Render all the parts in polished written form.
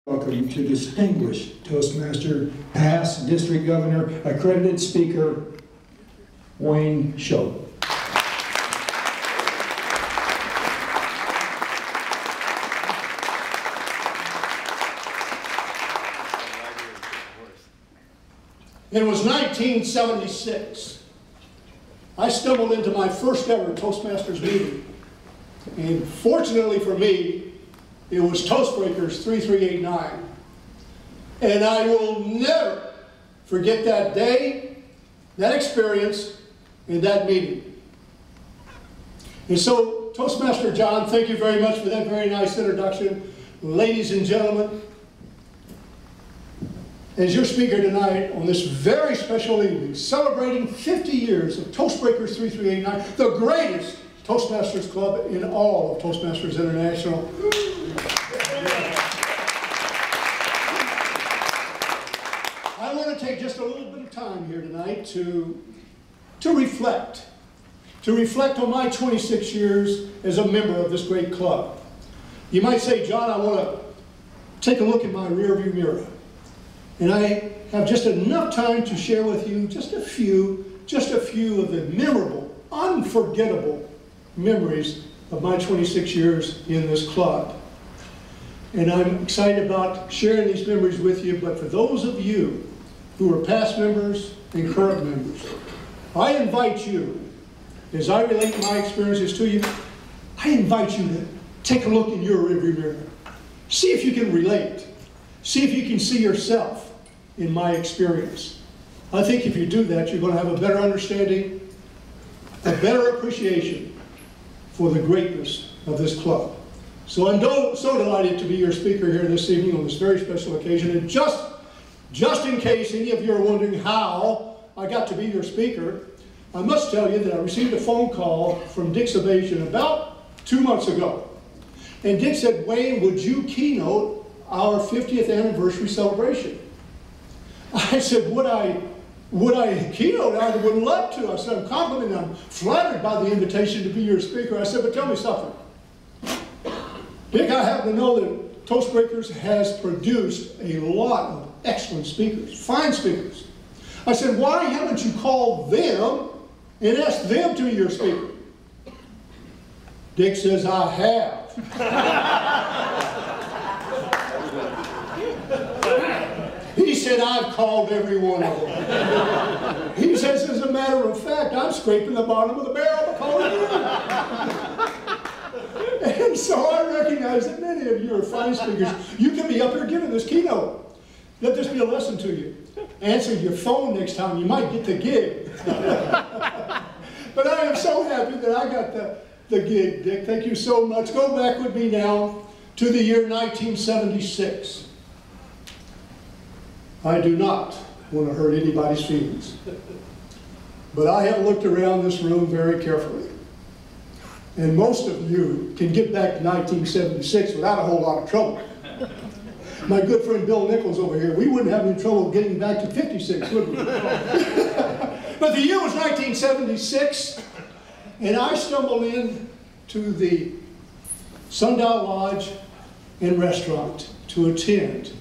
Welcome to distinguished Toastmaster, past District Governor, accredited speaker, Wayne Schultz. It was 1976. I stumbled into my first ever Toastmasters meeting. And fortunately for me, it was Toastbreakers 3389. And I will never forget that day, that experience, and that meeting. And so, Toastmaster John, thank you very much for that very nice introduction. Ladies and gentlemen, as your speaker tonight on this very special evening, celebrating 50 years of Toastbreakers 3389, the greatest Toastmasters Club in all of Toastmasters International. I want to take just a little bit of time here tonight to reflect on my 26 years as a member of this great club. You might say, John, I want to take a look in my rearview mirror. And I have just enough time to share with you just a few of the memorable, unforgettable memories of my 26 years in this club. And I'm excited about sharing these memories with you, but for those of you who are past members and current members, I invite you, as I relate my experiences to you, I invite you to take a look in your rearview mirror. See if you can relate. See if you can see yourself in my experience. I think if you do that, you're going to have a better understanding, a better appreciation for the greatness of this club. So I'm so delighted to be your speaker here this evening on this very special occasion. And just in case any of you are wondering how I got to be your speaker, I must tell you that I received a phone call from Dick Savation about 2 months ago. And Dick said, Wayne, would you keynote our 50th anniversary celebration? I said, would I keynote? I would love to. I said, I'm complimented, I'm flattered by the invitation to be your speaker. I said, but tell me something. Dick, I happen to know that Toastbreakers has produced a lot of excellent speakers, fine speakers. I said, why haven't you called them and asked them to be your speaker? Dick says, I have. He said, I've called every one of them. He says, as a matter of fact, I'm scraping the bottom of the barrel to call you. And so I recognize that many of you are fine speakers. You can be up here giving this keynote. Let this be a lesson to you. Answer your phone next time. You might get the gig. But I am so happy that I got the gig, Dick. Thank you so much. Go back with me now to the year 1976. I do not want to hurt anybody's feelings. But I have looked around this room very carefully. And most of you can get back to 1976 without a whole lot of trouble. My good friend Bill Nichols over here, we wouldn't have any trouble getting back to 56, would we? But the year was 1976, and I stumbled in to the Sundial Lodge and Restaurant to attend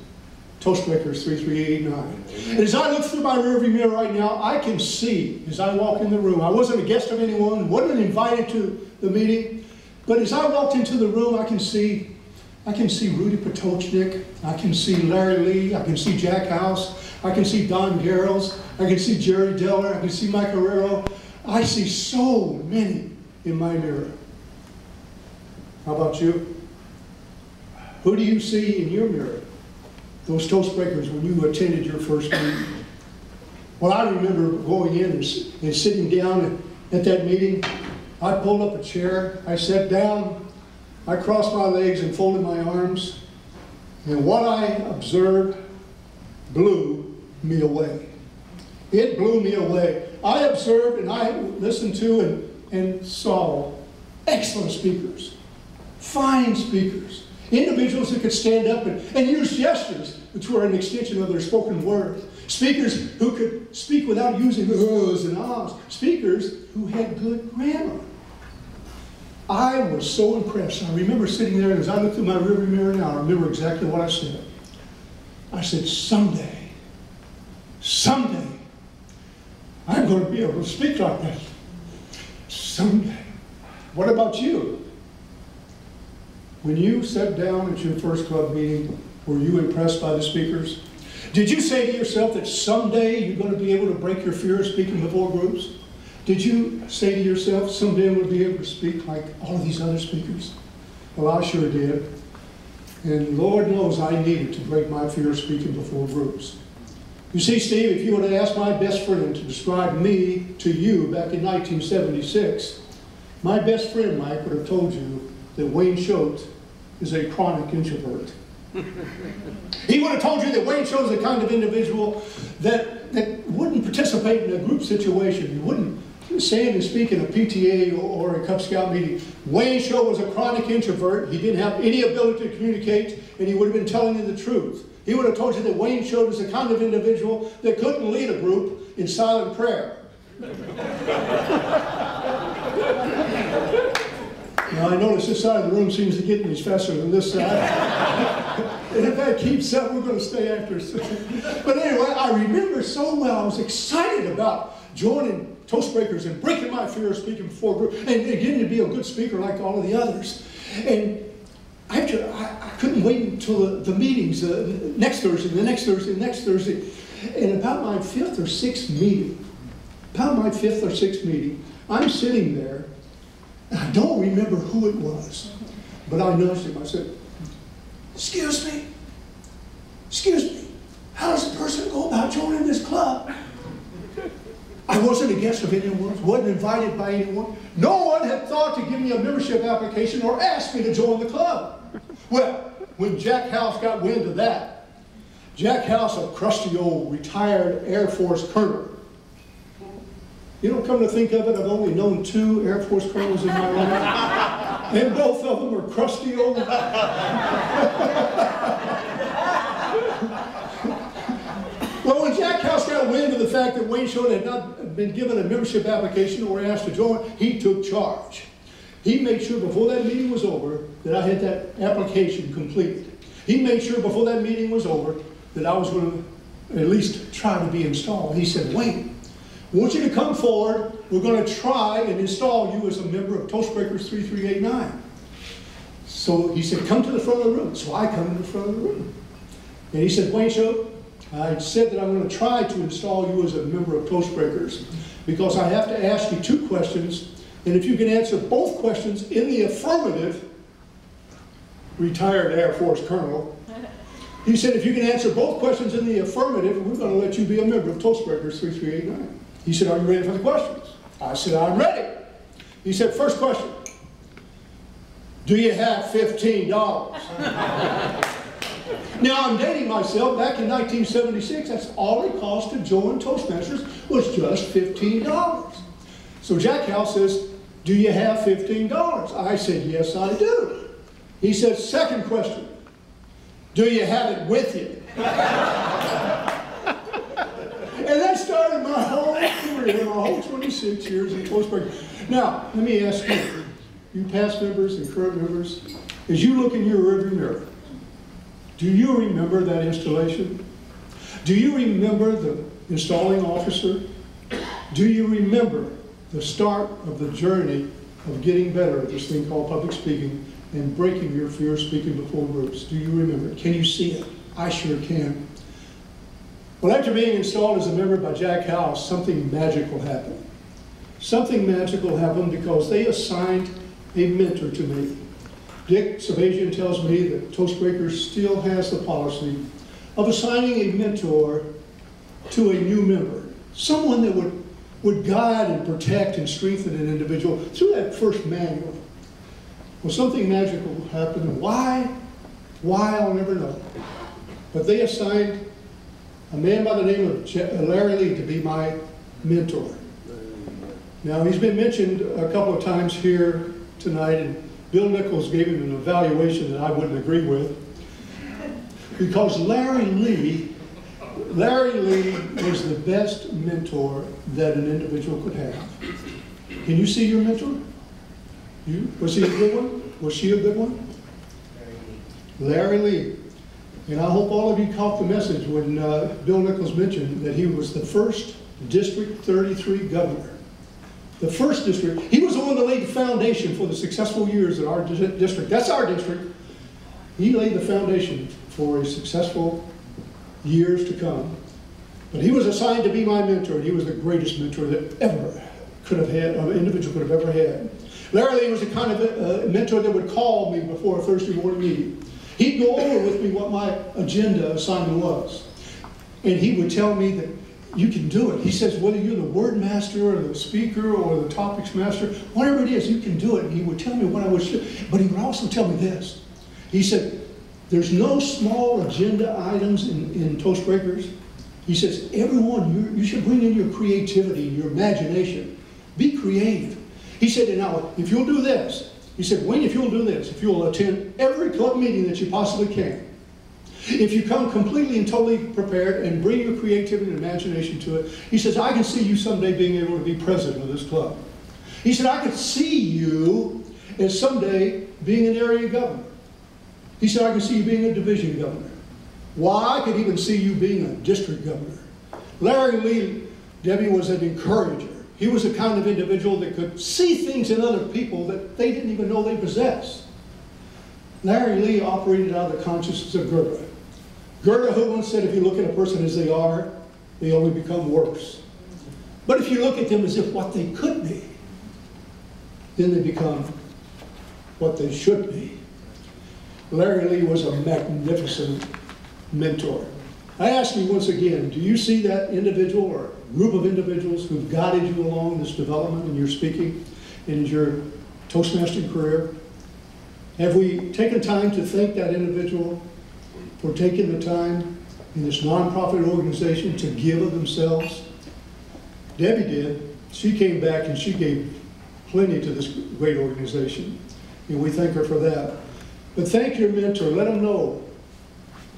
Toastbreakers 3389. And as I look through my rearview mirror right now, I can see, as I walk in the room, I wasn't a guest of anyone, wasn't invited to the meeting, but as I walked into the room, I can see Rudy Potocznik, I can see Larry Lee, I can see Jack House, I can see Don Garrels, I can see Jerry Deller, I can see Mike Herrero. I see so many in my mirror. How about you? Who do you see in your mirror? Those Toastbreakers when you attended your first meeting. Well, I remember going in and sitting down at that meeting. I pulled up a chair, I sat down, I crossed my legs and folded my arms, and what I observed blew me away. It blew me away. I observed and I listened to and saw excellent speakers, fine speakers, individuals who could stand up and use gestures, which were an extension of their spoken word. Speakers who could speak without using uhs and ahs. Speakers who had good grammar. I was so impressed. I remember sitting there, and as I look through my rearview mirror now, I remember exactly what I said. I said, someday, I'm going to be able to speak like that. Someday. What about you? When you sat down at your first club meeting, were you impressed by the speakers? Did you say to yourself that someday you're going to be able to break your fear of speaking before groups? Did you say to yourself, someday I'm going to be able to speak like all of these other speakers? Well, I sure did. And Lord knows I needed to break my fear of speaking before groups. You see, Steve, if you would have asked my best friend to describe me to you back in 1976, my best friend, Mike, would have told you that Wayne Schultz is a chronic introvert. He would have told you that Wayne Schultz is the kind of individual that wouldn't participate in a group situation. He wouldn't stand and speak in a PTA or a Cub Scout meeting. Wayne Schultz was a chronic introvert. He didn't have any ability to communicate, and he would have been telling you the truth. He would have told you that Wayne Schultz is the kind of individual that couldn't lead a group in silent prayer. Now, I notice this side of the room seems to get these faster than this side. And if that keeps up, we're going to stay after. But anyway, I remember so well. I was excited about joining Toastbreakers and breaking my fear of speaking before a group and getting to be a good speaker like all of the others. And I couldn't wait until the meetings, next Thursday, the next Thursday, the next Thursday. And about my fifth or sixth meeting, I'm sitting there, and I don't remember who it was, but I noticed him. I said, excuse me, how does a person go about joining this club? I wasn't a guest of anyone, wasn't invited by anyone. No one had thought to give me a membership application or ask me to join the club. Well, when Jack House got wind of that, Jack House, a crusty old retired Air Force colonel. You know, come to think of it, I've only known 2 Air Force colonels in my life, and both of them are crusty old. Well, when Jack House got wind of the fact that Wayne Schultz had not been given a membership application or asked to join, he took charge. He made sure before that meeting was over that I had that application completed. He made sure before that meeting was over that I was going to at least try to be installed. He said, Wayne, I want you to come forward. We're going to try and install you as a member of Toastbreakers 3389. So he said, come to the front of the room. So I come to the front of the room. And he said, Wayne Schultz, I said that I'm going to try to install you as a member of Toastbreakers because I have to ask you 2 questions. And if you can answer both questions in the affirmative, retired Air Force colonel, he said, if you can answer both questions in the affirmative, we're going to let you be a member of Toastbreakers 3389. He said, are you ready for the questions? I said, I'm ready. He said, first question, do you have $15? Now, I'm dating myself. Back in 1976, that's all it cost to join Toastmasters was just $15. So Jack House says, do you have $15? I said, yes, I do. He said, second question, do you have it with you? And that started my whole career, my whole 26 years in Toastbreakers. Now, let me ask you, you past members and current members, as you look in your rearview mirror, do you remember that installation? Do you remember the installing officer? Do you remember the start of the journey of getting better at this thing called public speaking and breaking your fear of speaking before groups? Do you remember it? Can you see it? I sure can. Well, after being installed as a member by Jack House, something magical happened. Something magical happened because they assigned a mentor to me. Dick Sabajian tells me that Toastbreakers still has the policy of assigning a mentor to a new member, someone that would guide and protect and strengthen an individual through that first manual. Well, something magical happened. Why? I'll never know. But they assigned a man by the name of Larry Lee to be my mentor. Now, he's been mentioned a couple of times here tonight, and Bill Nichols gave him an evaluation that I wouldn't agree with, because Larry Lee was the best mentor that an individual could have. Can you see your mentor? Was he a good one? Was she a good one? Larry Lee. And I hope all of you caught the message when Bill Nichols mentioned that he was the first District 33 governor. The first district. He was the one that laid the foundation for the successful years in our district. That's our district. He laid the foundation for a successful years to come. But he was assigned to be my mentor, and he was the greatest mentor that ever could have had, an individual could have ever had. Larry Lee was the kind of mentor that would call me before a Thursday morning meeting. He'd go over with me what my agenda assignment was. And he would tell me that you can do it. He says, whether you're the word master or the speaker or the topics master, whatever it is, you can do it. And he would tell me what I was, but he would also tell me this. He said, there's no small agenda items in Toastbreakers. He says, everyone, you should bring in your creativity, your imagination. Be creative. He said, and now, if you'll do this, he said, Wayne, if you'll do this, if you'll attend every club meeting that you possibly can, if you come completely and totally prepared and bring your creativity and imagination to it, he says, I can see you someday being able to be president of this club. He said, I could see you as someday being an area governor. He said, I can see you being a division governor. Why, I could even see you being a district governor. Larry Lee, Debbie, was an encourager. He was the kind of individual that could see things in other people that they didn't even know they possessed. Larry Lee operated out of the consciousness of Goethe. Goethe, who once said, if you look at a person as they are, they only become worse. But if you look at them as if what they could be, then they become what they should be. Larry Lee was a magnificent mentor. I ask you once again, do you see that individual or group of individuals who've guided you along this development in your speaking and in your Toastmastering career? Have we taken time to thank that individual for taking the time in this nonprofit organization to give of themselves? Debbie did. She came back and she gave plenty to this great organization, and we thank her for that. But thank your mentor. Let them know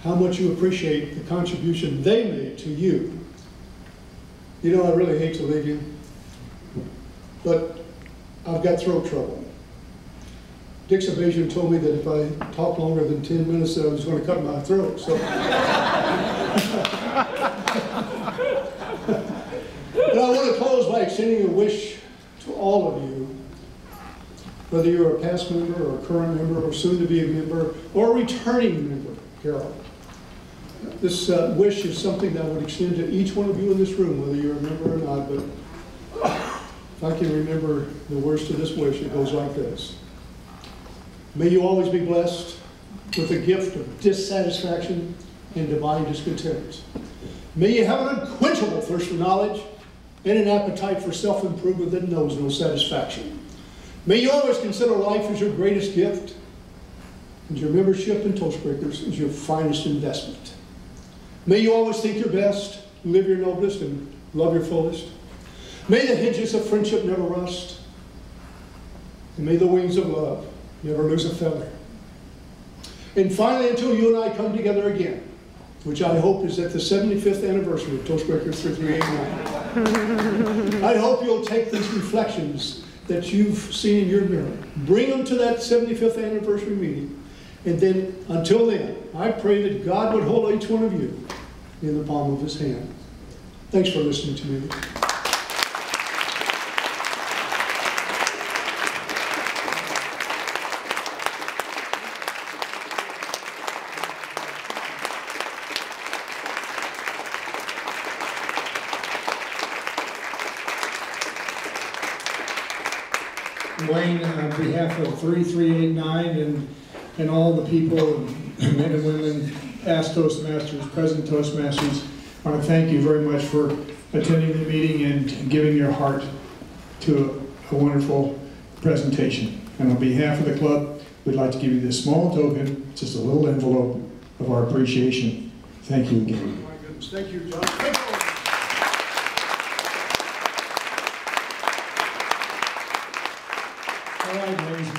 how much you appreciate the contribution they made to you. You know, I really hate to leave you, but I've got throat trouble. Dick Sabazian told me that if I talk longer than 10 minutes, that I was going to cut my throat. So, but I want to close by extending a wish to all of you, whether you're a past member or a current member or soon to be a member or a returning member, Carol. This wish is something that I would extend to each one of you in this room, whether you're a member or not, but if I can remember the words to this wish, it goes like this. May you always be blessed with the gift of dissatisfaction and divine discontent. May you have an unquenchable thirst for knowledge and an appetite for self-improvement that knows no satisfaction. May you always consider life as your greatest gift, and your membership in Toastbreakers is your finest investment. May you always think your best, live your noblest, and love your fullest. May the hedges of friendship never rust, and may the wings of love never lose a feather. And finally, until you and I come together again, which I hope is at the 75th anniversary of Toastbreakers 3389, I hope you'll take these reflections that you've seen in your mirror, bring them to that 75th anniversary meeting, and then, until then, I pray that God would hold each one of you in the palm of his hand. Thanks for listening to me. Wayne, on behalf of 3389 and all the people, men and women, past Toastmasters, present Toastmasters, I want to thank you very much for attending the meeting and giving your heart to a wonderful presentation. And on behalf of the club, we'd like to give you this small token, just a little envelope of our appreciation. Thank you again. Oh my goodness. Thank you, John. Thank you. All right, ladies.